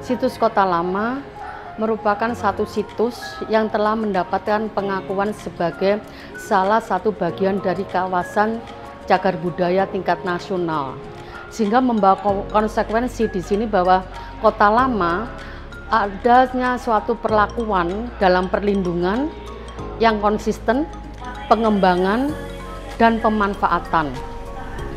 Situs Kota Lama merupakan satu situs yang telah mendapatkan pengakuan sebagai salah satu bagian dari kawasan cagar budaya tingkat nasional. Sehingga membawa konsekuensi di sini bahwa Kota Lama adanya suatu perlakuan dalam perlindungan yang konsisten, pengembangan, dan pemanfaatan.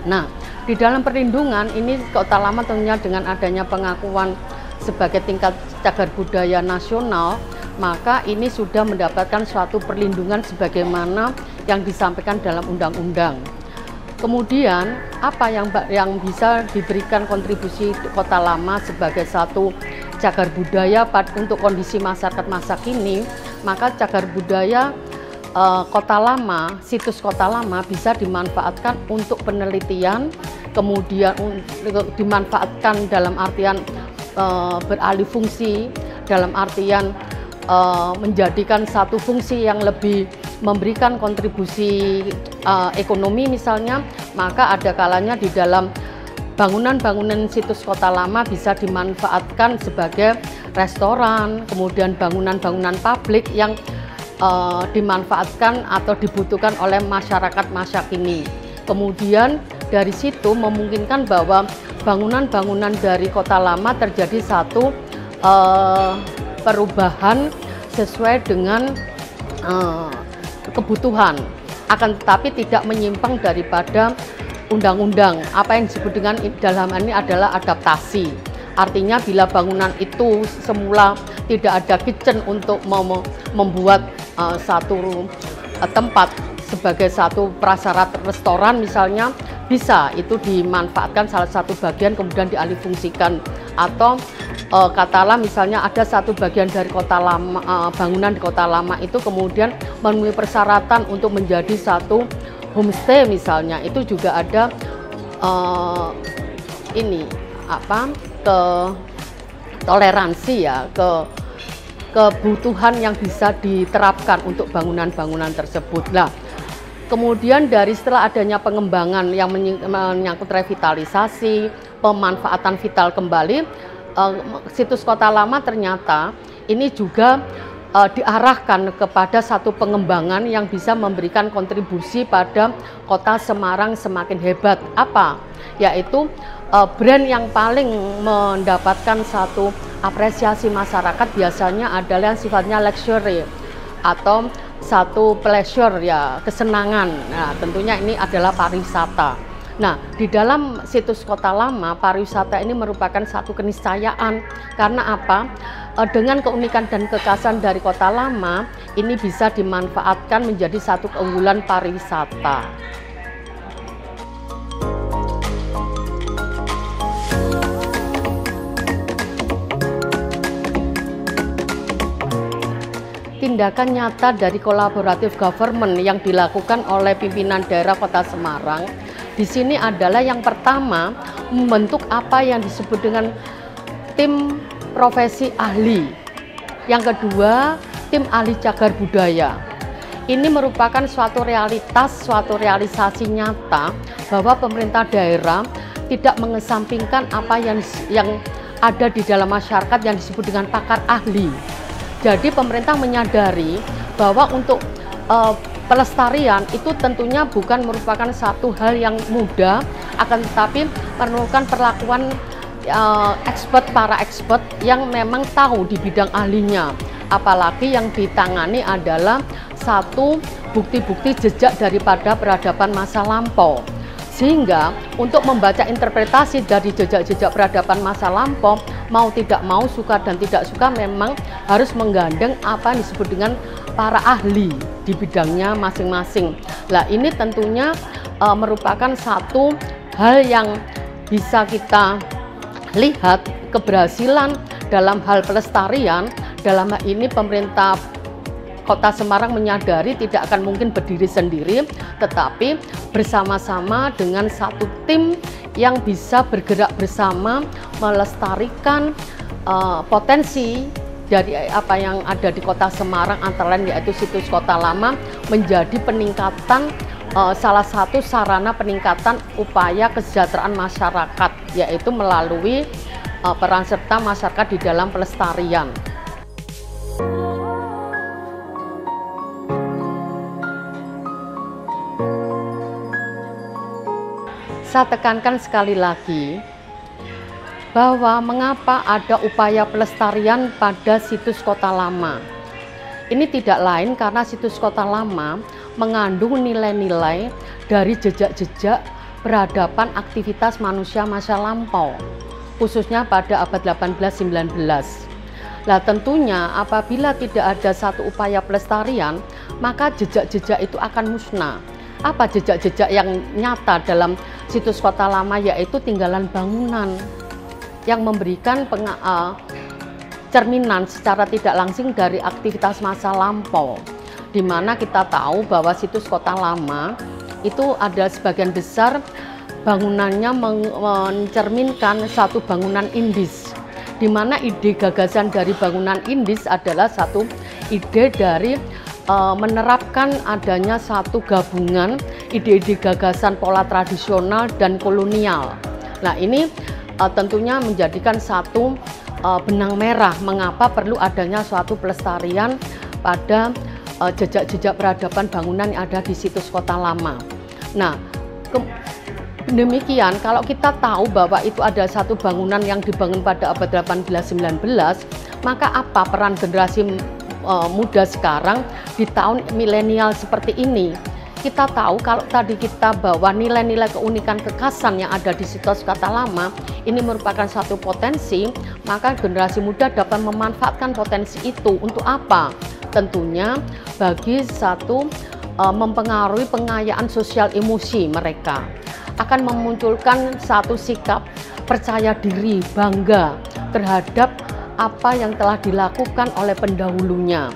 Nah, di dalam perlindungan ini Kota Lama tentunya dengan adanya pengakuan sebagai tingkat cagar budaya nasional, maka ini sudah mendapatkan suatu perlindungan sebagaimana yang disampaikan dalam undang-undang. Kemudian apa yang bisa diberikan kontribusi Kota Lama sebagai satu cagar budaya untuk kondisi masyarakat masa kini, maka cagar budaya Kota Lama, situs Kota Lama bisa dimanfaatkan untuk penelitian, kemudian dimanfaatkan dalam artian beralih fungsi, dalam artian menjadikan satu fungsi yang lebih memberikan kontribusi ekonomi misalnya, maka ada kalanya di dalam bangunan-bangunan situs Kota Lama bisa dimanfaatkan sebagai restoran, kemudian bangunan-bangunan publik yang dimanfaatkan atau dibutuhkan oleh masyarakat masa kini. Kemudian dari situ memungkinkan bahwa bangunan-bangunan dari Kota Lama terjadi satu perubahan sesuai dengan kebutuhan, akan tetapi tidak menyimpang daripada undang-undang. Apa yang disebut dengan dalam ini adalah adaptasi. Artinya bila bangunan itu semula tidak ada kitchen untuk membuat satu tempat sebagai satu prasyarat restoran misalnya, bisa itu dimanfaatkan salah satu bagian kemudian dialihfungsikan, atau katakanlah misalnya ada satu bagian dari Kota Lama, bangunan di Kota Lama itu kemudian memenuhi persyaratan untuk menjadi satu homestay misalnya, itu juga ada toleransi ya, kebutuhan yang bisa diterapkan untuk bangunan-bangunan tersebut. Nah, kemudian dari setelah adanya pengembangan yang menyangkut revitalisasi, pemanfaatan vital kembali, situs Kota Lama ternyata ini juga diarahkan kepada satu pengembangan yang bisa memberikan kontribusi pada Kota Semarang semakin hebat. Apa? Yaitu brand yang paling mendapatkan satu apresiasi masyarakat biasanya adalah yang sifatnya luxury atau satu pleasure ya, kesenangan. Nah, tentunya ini adalah pariwisata. Nah, di dalam situs Kota Lama, pariwisata ini merupakan satu keniscayaan. Karena apa? Dengan keunikan dan kekhasan dari Kota Lama, ini bisa dimanfaatkan menjadi satu keunggulan pariwisata. Tindakan nyata dari kolaboratif government yang dilakukan oleh pimpinan daerah Kota Semarang di sini adalah yang pertama membentuk apa yang disebut dengan tim profesi ahli. Yang kedua, tim ahli cagar budaya. Ini merupakan suatu realitas, suatu realisasi nyata bahwa pemerintah daerah tidak mengesampingkan apa yang ada di dalam masyarakat yang disebut dengan pakar ahli. Jadi pemerintah menyadari bahwa untuk pelestarian itu tentunya bukan merupakan satu hal yang mudah, akan tetapi memerlukan perlakuan para expert yang memang tahu di bidang ahlinya. Apalagi yang ditangani adalah satu bukti-bukti jejak daripada peradaban masa lampau. Sehingga untuk membaca interpretasi dari jejak-jejak peradaban masa lampau, mau tidak mau, suka dan tidak suka, memang harus menggandeng apa yang disebut dengan para ahli di bidangnya masing-masing. Nah, ini tentunya merupakan satu hal yang bisa kita lihat keberhasilan dalam hal pelestarian. Dalam hal ini pemerintah Kota Semarang menyadari tidak akan mungkin berdiri sendiri, tetapi bersama-sama dengan satu tim yang bisa bergerak bersama melestarikan potensi dari apa yang ada di Kota Semarang, antara lain yaitu situs Kota Lama menjadi peningkatan salah satu sarana peningkatan upaya kesejahteraan masyarakat, yaitu melalui peran serta masyarakat di dalam pelestarian. Saya tekankan sekali lagi bahwa mengapa ada upaya pelestarian pada situs kota lama. Ini tidak lain karena situs kota lama mengandung nilai-nilai dari jejak-jejak peradaban aktivitas manusia masa lampau, khususnya pada abad 18-19. Nah, tentunya apabila tidak ada satu upaya pelestarian, maka jejak-jejak itu akan musnah. Apa jejak-jejak yang nyata dalam situs kota lama? Yaitu tinggalan bangunan yang memberikan cerminan secara tidak langsung dari aktivitas masa lampau, di mana kita tahu bahwa situs kota lama itu ada sebagian besar bangunannya mencerminkan satu bangunan indis, di mana ide gagasan dari bangunan indis adalah satu ide dari menerapkan adanya satu gabungan ide-ide gagasan pola tradisional dan kolonial. Nah, ini tentunya menjadikan satu benang merah mengapa perlu adanya suatu pelestarian pada jejak-jejak peradaban bangunan yang ada di situs kota lama. Nah, demikian kalau kita tahu bahwa itu ada satu bangunan yang dibangun pada abad 18-19, maka apa peran generasi muda sekarang di tahun milenial seperti ini? Kita tahu kalau tadi kita bahwa nilai-nilai keunikan kekhasan yang ada di situs kota lama ini merupakan satu potensi, maka generasi muda dapat memanfaatkan potensi itu untuk apa? Tentunya bagi satu mempengaruhi pengayaan sosial emosi mereka, akan memunculkan satu sikap percaya diri, bangga terhadap apa yang telah dilakukan oleh pendahulunya.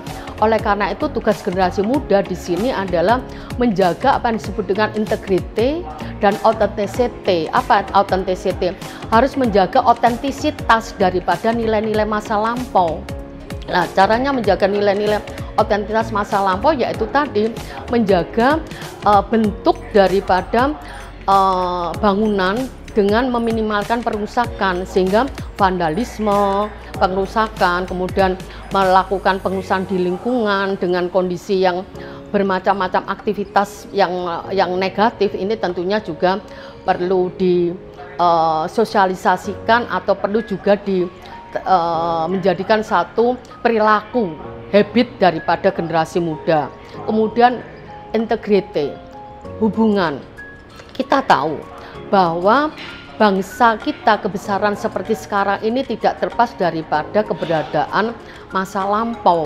Oleh karena itu tugas generasi muda di sini adalah menjaga apa yang disebut dengan integriti dan authenticity. Apa authenticity? Harus menjaga otentisitas daripada nilai-nilai masa lampau. Nah, caranya menjaga nilai-nilai otentitas masa lampau yaitu tadi menjaga bentuk daripada bangunan dengan meminimalkan perusakan, sehingga vandalisme, pengerusakan, kemudian melakukan pengerusakan di lingkungan dengan kondisi yang bermacam-macam aktivitas yang negatif ini tentunya juga perlu disosialisasikan atau perlu juga menjadikan satu perilaku habit daripada generasi muda. Kemudian integriti, hubungan. Kita tahu bahwa bangsa kita kebesaran seperti sekarang ini tidak terlepas daripada keberadaan masa lampau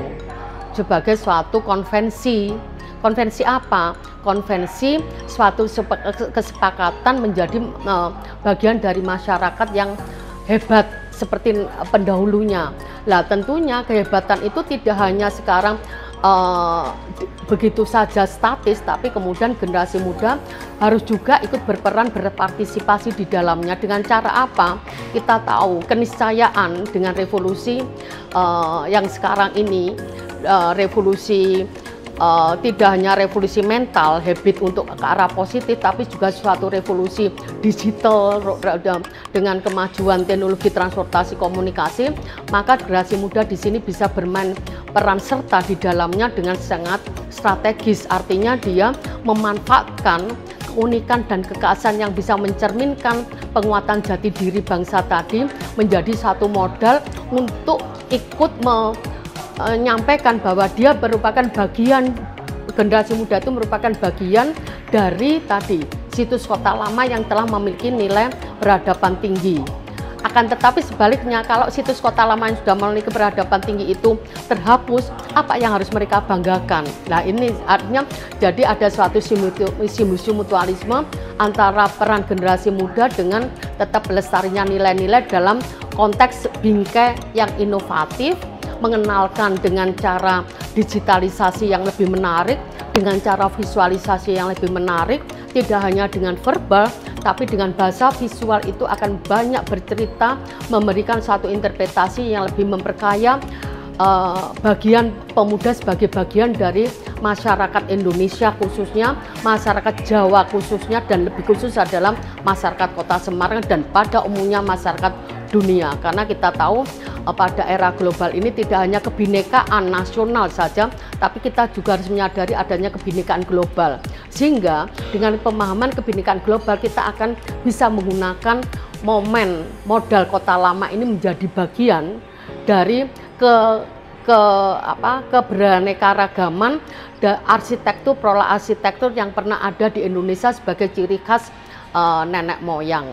sebagai suatu konvensi. Konvensi apa? Konvensi suatu kesepakatan menjadi bagian dari masyarakat yang hebat seperti pendahulunya. Lah tentunya kehebatan itu tidak hanya sekarang begitu saja statis, tapi kemudian generasi muda harus juga ikut berperan, berpartisipasi di dalamnya. Dengan cara apa? Kita tahu keniscayaan dengan revolusi yang sekarang ini, revolusi tidak hanya revolusi mental, habit untuk ke arah positif, tapi juga suatu revolusi digital dengan kemajuan teknologi transportasi komunikasi, maka generasi muda di sini bisa bermain peran serta di dalamnya dengan sangat strategis. Artinya dia memanfaatkan keunikan dan kekhasan yang bisa mencerminkan penguatan jati diri bangsa tadi menjadi satu modal untuk ikut menyampaikan bahwa dia merupakan bagian, generasi muda itu merupakan bagian dari tadi situs kota lama yang telah memiliki nilai peradaban tinggi. Akan tetapi sebaliknya, kalau situs kota lama yang sudah memiliki peradaban tinggi itu terhapus, apa yang harus mereka banggakan? Nah, ini artinya jadi ada suatu simbiose mutualisme antara peran generasi muda dengan tetap pelestarinya nilai-nilai dalam konteks bingkai yang inovatif, mengenalkan dengan cara digitalisasi yang lebih menarik, dengan cara visualisasi yang lebih menarik, tidak hanya dengan verbal, tapi dengan bahasa visual itu akan banyak bercerita, memberikan satu interpretasi yang lebih memperkaya bagian pemuda sebagai bagian dari masyarakat Indonesia khususnya, masyarakat Jawa khususnya, dan lebih khusus adalah masyarakat Kota Semarang dan pada umumnya masyarakat dunia, karena kita tahu pada era global ini tidak hanya kebinekaan nasional saja, tapi kita juga harus menyadari adanya kebinekaan global, sehingga dengan pemahaman kebinekaan global kita akan bisa menggunakan modal kota lama ini menjadi bagian dari keberaneka-ragaman pola arsitektur yang pernah ada di Indonesia sebagai ciri khas nenek moyang.